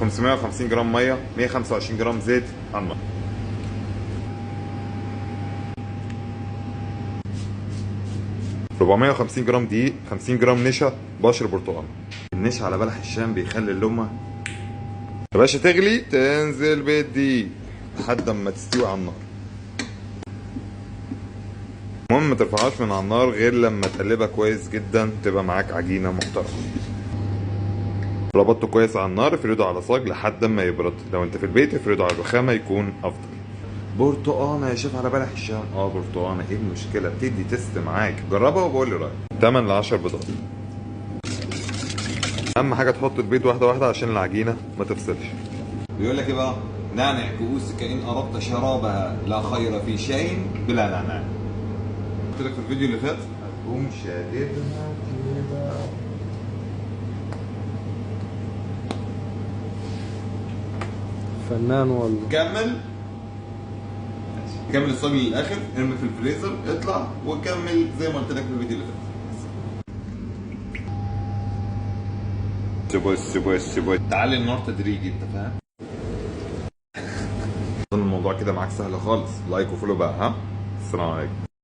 550 جرام ميه، 125 جرام زيت على النار. – 450 جرام دقيق، 50 جرام نشا، بشر برتقال. النشا على بلح الشام بيخلي اللقمه يا باشا تغلي، تنزل بالدقيق لحد اما تستوي على النار. المهم ما ترفعهاش من على النار غير لما تقلبها كويس جدا، تبقى معاك عجينه محترمه. ربطته كويس على النار، افرده على صاج لحد ما يبرد. لو انت في البيت افرده على الرخامه يكون افضل. برتقانه يا شيف على بلح الشام؟ برتقانه، ايه المشكله؟ بتدي تست معاك، جربها وبقول لي رايك. 8 ل 10 بيضات. اهم حاجه تحط البيض واحده واحده عشان العجينه ما تفصلش. بيقول لك ايه بقى؟ نعنع كؤوسك ان اردت شرابها، لا خير في شيء بلا نعناع. قلت لك في الفيديو اللي فات هتقوم شاددها كده. فنان والله. كمل الصاج للاخر، ارمي في الفريزر، اطلع وكمل زي ما قلت لك في الفيديو اللي فات. بص تعلي النار تدريجي، انت فاهم؟ الموضوع كده معاك سهل خالص. لايك وفولو بقى، ها؟ السلام عليكم.